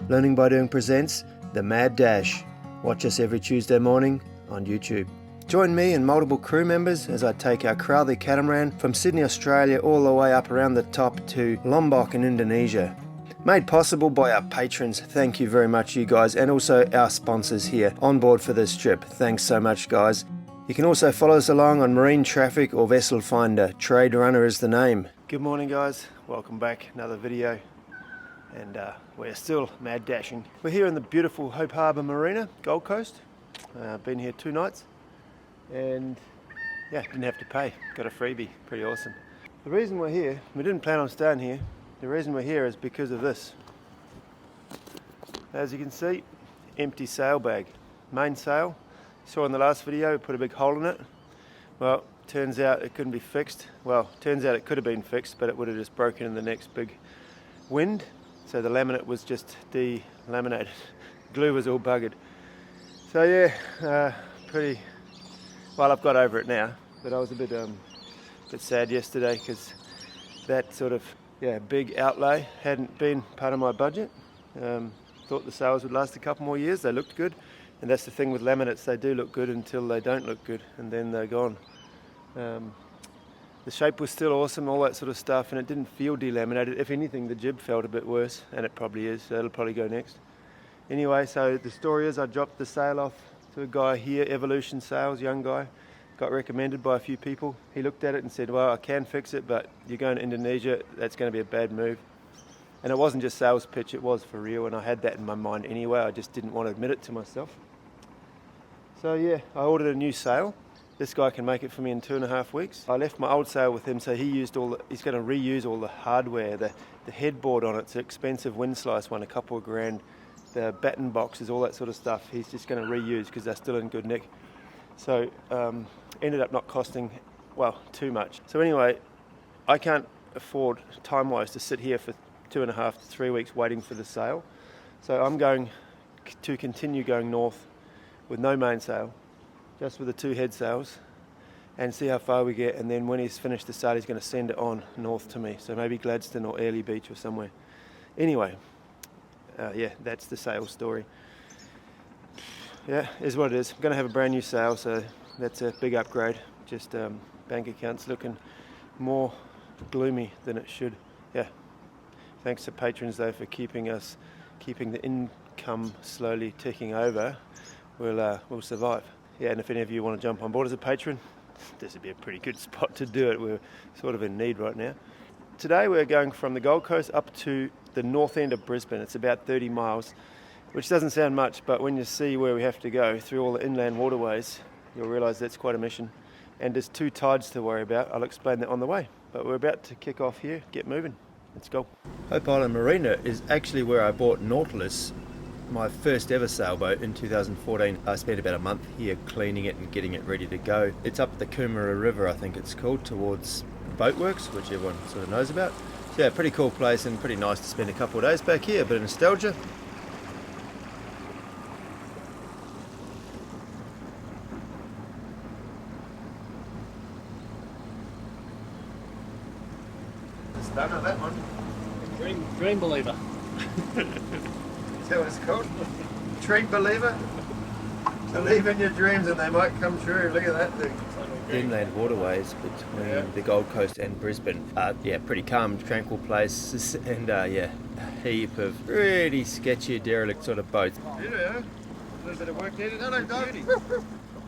Learning by Doing presents The Mad Dash. Watch us every Tuesday morning on YouTube. Join me and multiple crew members as I take our Crowley catamaran from Sydney, Australia all the way up around the top to Lombok in Indonesia. Made possible by our patrons. Thank you very much, you guys, and also our sponsors here on board for this trip. Thanks so much, guys. You can also follow us along on Marine Traffic or Vessel Finder. Trade Runner is the name. Good morning, guys. Welcome back. Another video. And we're still mad dashing. We're here in the beautiful Hope Harbour Marina, Gold Coast. Been here 2 nights. And yeah, didn't have to pay. Got a freebie. Pretty awesome. The reason we're here, we didn't plan on staying here. The reason we're here is because of this. As you can see, empty sail bag. Main sail. Saw in the last video, we put a big hole in it. Well, turns out it couldn't be fixed. Well, turns out it could have been fixed, but it would have just broken in the next big wind. So the laminate was just delaminated. Glue was all buggered. So yeah, pretty well. I've got over it now, but I was a bit sad yesterday because that sort of big outlay hadn't been part of my budget. Thought the sails would last a couple more years. They looked good. And that's the thing with laminates, they do look good until they don't look good, and then they're gone. The shape was still awesome, all that sort of stuff, and it didn't feel delaminated. If anything, the jib felt a bit worse, and it probably is, so it'll probably go next. Anyway, so the story is I dropped the sail off to a guy here, Evolution Sails, young guy. Got recommended by a few people. He looked at it and said, well, I can fix it, but you're going to Indonesia, that's going to be a bad move. And it wasn't just sales pitch, it was for real, and I had that in my mind anyway, I just didn't want to admit it to myself. So yeah, I ordered a new sail. This guy can make it for me in 2.5 weeks. I left my old sail with him, so he's going to reuse all the hardware, the headboard on it's an expensive wind slice one, a couple of grand, the batten boxes, all that sort of stuff. He's just going to reuse because they're still in good nick. So ended up not costing, well, too much. So anyway, I can't afford time-wise to sit here for 2.5 to 3 weeks waiting for the sail. So I'm going to continue going north with no mainsail, just with the 2 head sails, and see how far we get. And then when he's finished the sail, he's going to send it on north to me. So maybe Gladstone or Airlie Beach or somewhere. Anyway, yeah, that's the sail story. Yeah, is what it is. I'm going to have a brand new sail, so that's a big upgrade. Just bank account's looking more gloomy than it should. Yeah. Thanks to patrons though for keeping the income slowly ticking over. We'll survive. Yeah, and if any of you want to jump on board as a patron, this would be a pretty good spot to do it. We're sort of in need right now. Today we're going from the Gold Coast up to the north end of Brisbane. It's about 30 miles, which doesn't sound much, but when you see where we have to go through all the inland waterways, you'll realise that's quite a mission. And there's 2 tides to worry about. I'll explain that on the way. But we're about to kick off here, get moving. Let's go. Hope Island Marina is actually where I bought Nautilus, my first ever sailboat, in 2014. I spent about a month here cleaning it and getting it ready to go. It's up the Coomera River, I think it's called, towards Boatworks, which everyone sort of knows about. So yeah, pretty cool place and pretty nice to spend a couple of days back here. A bit of nostalgia. Stunner, that one. Dream believer. Is that what it's called? Dream believer? Believe in your dreams and they might come true. Look at that thing. Inland waterways between the Gold Coast and Brisbane. Pretty calm, tranquil place, and a heap of really sketchy, derelict sort of boats. Yeah, a little bit of work needed. Hello, dog.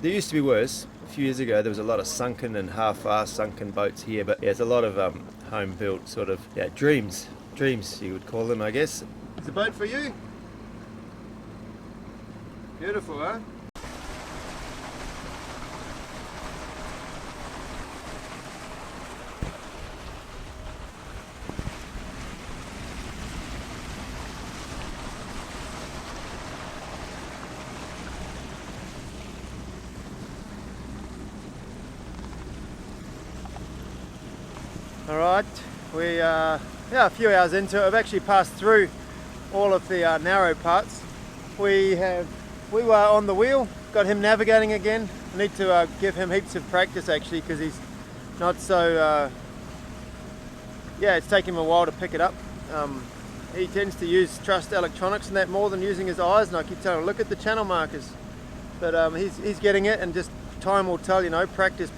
There used to be worse. A few years ago there was a lot of sunken and half-assed sunken boats here, but yeah, it's a lot of home-built sort of dreams you would call them, I guess. It's a boat for you. Beautiful, huh? Alright, we are a few hours into it. I've actually passed through all of the narrow parts. We were on the wheel, got him navigating again. I need to give him heaps of practice actually, because he's not so, it's taken him a while to pick it up. he tends to trust electronics and that more than using his eyes, and I keep telling him, look at the channel markers. But he's getting it, and just time will tell, you know, practice.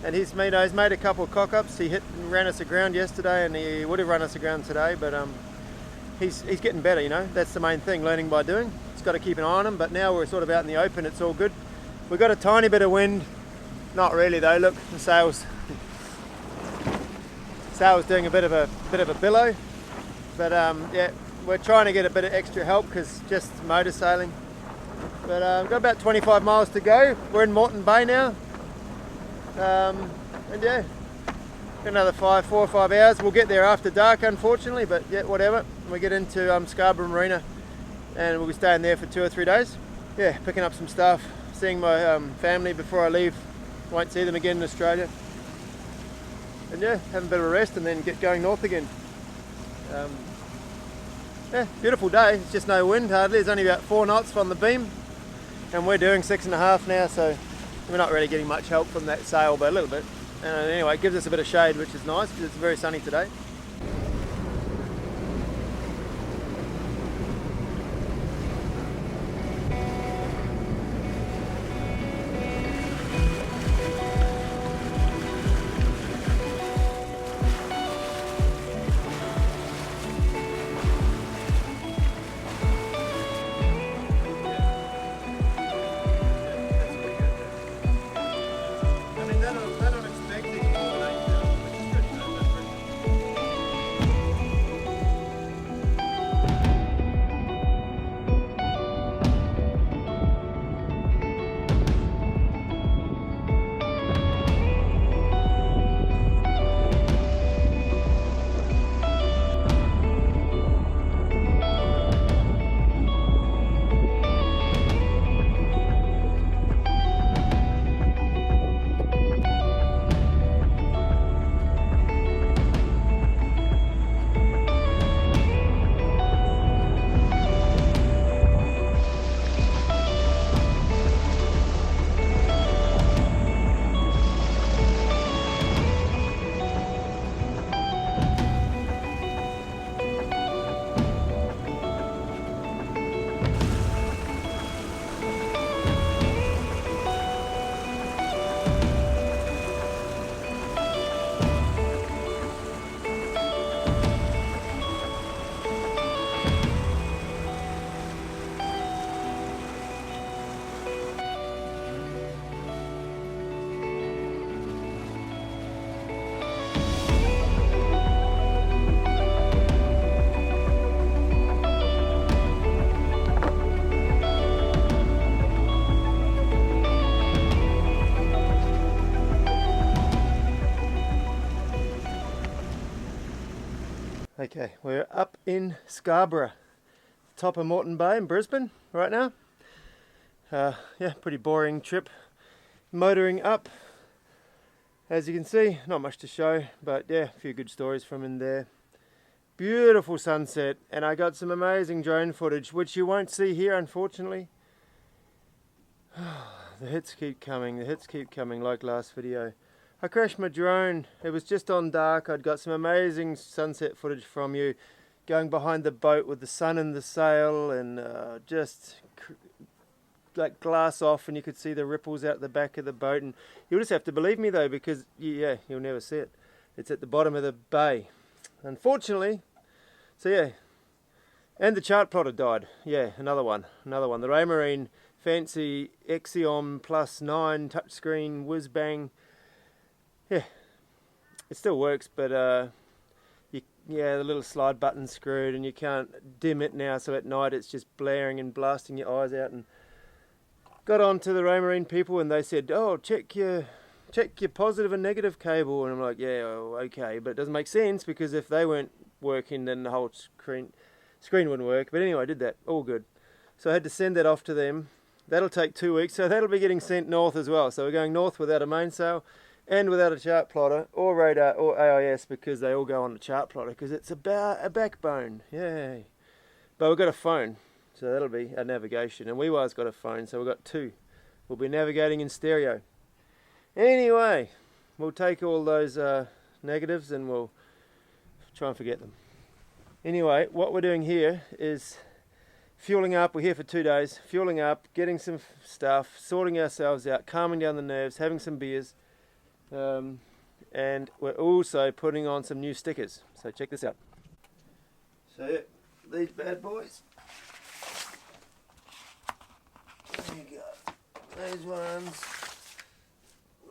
And he's made a couple of cock-ups. He hit and ran us aground yesterday, and he would have run us aground today, but he's getting better, you know. That's the main thing, learning by doing. It's got to keep an eye on him, but now we're sort of out in the open, it's all good. We've got a tiny bit of wind. Not really though, look, the sail's doing a bit of a billow. But yeah, we're trying to get a bit of extra help because just motor sailing. But we've got about 25 miles to go. We're in Moreton Bay now. And yeah, another 4 or 5 hours. We'll get there after dark, unfortunately, but yeah, whatever. We get into Scarborough Marina, and we'll be staying there for 2 or 3 days. Yeah, picking up some stuff, seeing my family before I leave. Won't see them again in Australia. And yeah, have a bit of a rest and then get going north again. Yeah, beautiful day. It's just no wind hardly. It's only about 4 knots on the beam, and we're doing 6.5 now, so we're not really getting much help from that sail, but a little bit. Anyway, it gives us a bit of shade, which is nice because it's very sunny today. Okay, we're up in Scarborough, top of Moreton Bay in Brisbane right now. Yeah, pretty boring trip. Motoring up, as you can see, not much to show, but yeah, a few good stories from in there. Beautiful sunset, and I got some amazing drone footage, which you won't see here, unfortunately. The hits keep coming like last video. I crashed my drone, it was just on dark. I'd got some amazing sunset footage from you, going behind the boat with the sun in the sail, and just like glass off, and you could see the ripples out the back of the boat. And you'll just have to believe me though, because yeah, you'll never see it. It's at the bottom of the bay, unfortunately. So yeah, and the chart plotter died. Yeah, another one. The Raymarine fancy Exiom +9 touchscreen whiz bang. Yeah, it still works, but yeah, the little slide button's screwed, and you can't dim it now, so at night it's just blaring and blasting your eyes out. And got on to the Raymarine people, and they said, oh, check your positive and negative cable. And I'm like, yeah, okay, but it doesn't make sense, because if they weren't working, then the whole screen wouldn't work. But anyway, I did that, all good. So I had to send that off to them. That'll take 2 weeks, so that'll be getting sent north as well. So we're going north without a mainsail, and without a chart plotter, or radar, or AIS, because they all go on the chart plotter, because it's about a backbone. Yay. But we've got a phone, so that'll be our navigation. And Weewar's got a phone, so we've got 2. We'll be navigating in stereo. Anyway, we'll take all those negatives and we'll try and forget them. Anyway, what we're doing here is fueling up. We're here for 2 days, fueling up, getting some stuff, sorting ourselves out, calming down the nerves, having some beers, and we're also putting on some new stickers. So check this out. So yeah, these bad boys. There you go. These ones.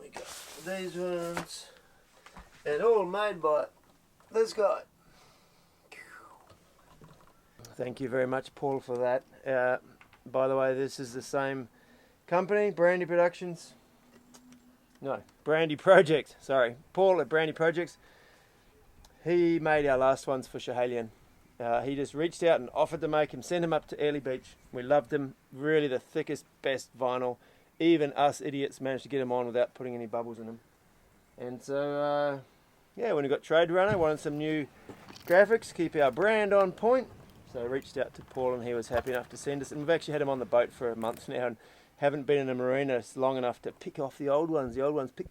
We got these ones. And all made by this guy. Thank you very much, Paul, for that. By the way, this is the same company, Brandy Productions. No, Brandy Project. Sorry, Paul at Brandy Projects. He made our last ones for Schehallien. He just reached out and offered to make him, send him up to Early Beach. We loved him. Really the thickest, best vinyl. Even us idiots managed to get him on without putting any bubbles in them. And so, yeah, when we got Trade Runner, wanted some new graphics, keep our brand on point. So I reached out to Paul and he was happy enough to send us. And we've actually had him on the boat for a month now and haven't been in a marina long enough to pick off the old ones. The old ones, pick.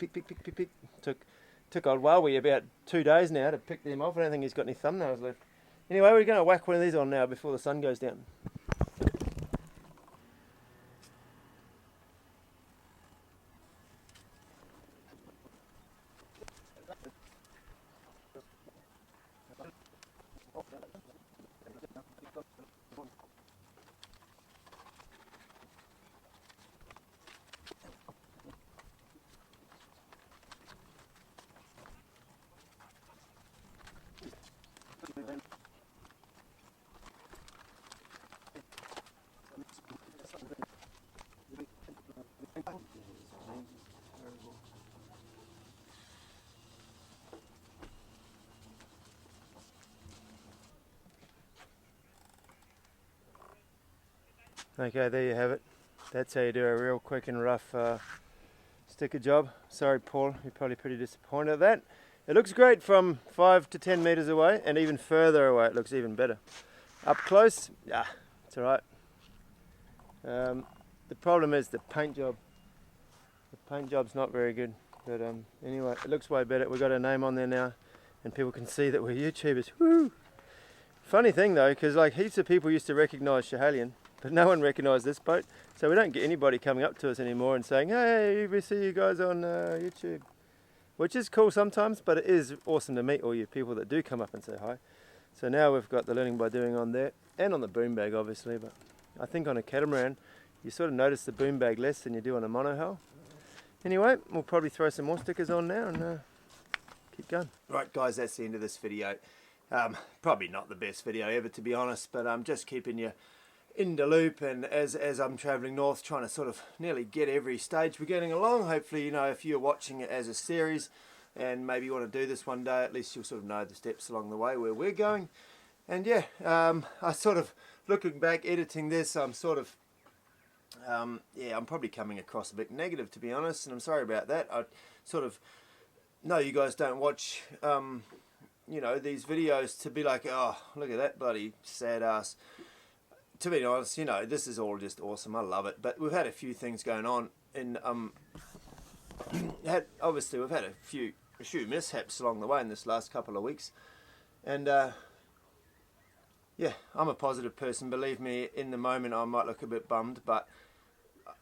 Took old Wawi about 2 days now to pick them off. I don't think he's got any thumbnails left. Anyway, we're going to whack one of these on now before the sun goes down. Okay, there you have it. That's how you do a real quick and rough sticker job. Sorry, Paul, you're probably pretty disappointed at that. It looks great from 5 to 10 meters away, and even further away it looks even better. Up close, yeah, it's all right. The problem is the paint job. The paint job's not very good, but anyway, it looks way better. We've got our name on there now, and people can see that we're YouTubers. Woo! Funny thing though, because like heaps of people used to recognise Schehallien, but no one recognised this boat, so we don't get anybody coming up to us anymore and saying, hey, we see you guys on YouTube. Which is cool sometimes, but it is awesome to meet all you people that do come up and say hi. So now we've got the learning by doing on there, and on the boom bag obviously, but I think on a catamaran, you sort of notice the boom bag less than you do on a monohull. Anyway, we'll probably throw some more stickers on now and keep going. Right guys, that's the end of this video. Probably not the best video ever to be honest, but I'm just keeping you in the loop, and as I'm travelling north, trying to sort of nearly get every stage we're getting along. Hopefully, you know, if you're watching it as a series and maybe you want to do this one day, at least you'll sort of know the steps along the way where we're going. And yeah, I sort of, looking back, editing this, I'm sort of, yeah, I'm probably coming across a bit negative to be honest, and I'm sorry about that. I sort of know you guys don't watch, you know, these videos to be like, oh, look at that bloody sad ass. To be honest, you know, this is all just awesome. I love it. But we've had a few things going on, and obviously we've had a few mishaps along the way in this last couple of weeks, and yeah, I'm a positive person. Believe me, in the moment I might look a bit bummed, but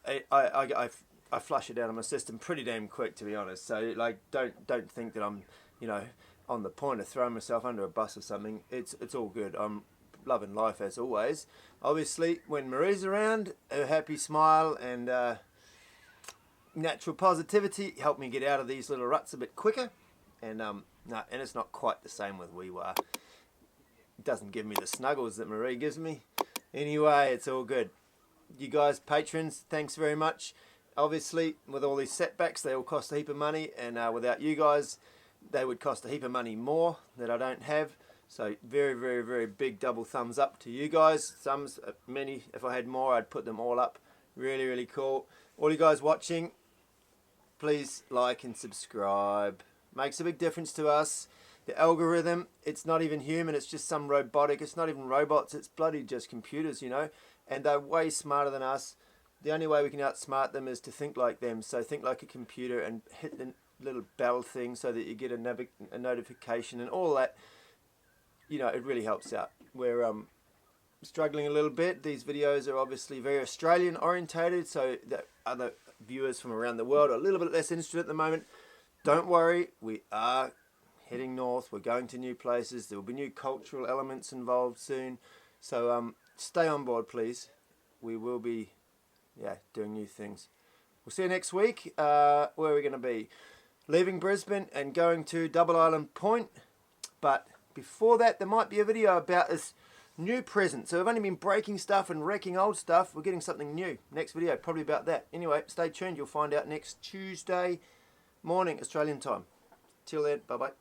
I flush it out of my system pretty damn quick, to be honest. So like, don't think that I'm, you know, on the point of throwing myself under a bus or something. It's all good. I'm loving life as always. Obviously, when Marie's around, her happy smile and natural positivity help me get out of these little ruts a bit quicker. And no, and it's not quite the same with Wee-Waa. It doesn't give me the snuggles that Marie gives me. Anyway, it's all good. You guys, patrons, thanks very much. Obviously, with all these setbacks, they all cost a heap of money, and without you guys, they would cost a heap of money more that I don't have. So very, very, very big double thumbs up to you guys. Many, if I had more, I'd put them all up. Really, really cool. All you guys watching, please like and subscribe. Makes a big difference to us. The algorithm, it's not even human, it's just some robotic. It's not even robots, it's bloody just computers, you know. And they're way smarter than us. The only way we can outsmart them is to think like them. So think like a computer and hit the little bell thing so that you get a notification and all that. you know, it really helps out. We're struggling a little bit. These videos are obviously very Australian orientated, so that other viewers from around the world are a little bit less interested at the moment. Don't worry, we are heading north. We're going to new places. There will be new cultural elements involved soon. So stay on board, please. We will be, doing new things. We'll see you next week. Where are we going to be? Leaving Brisbane and going to Double Island Point. But before that, there might be a video about this new present. So we've only been breaking stuff and wrecking old stuff. We're getting something new. Next video, probably about that. Anyway, stay tuned. You'll find out next Tuesday morning, Australian time. Till then, bye-bye.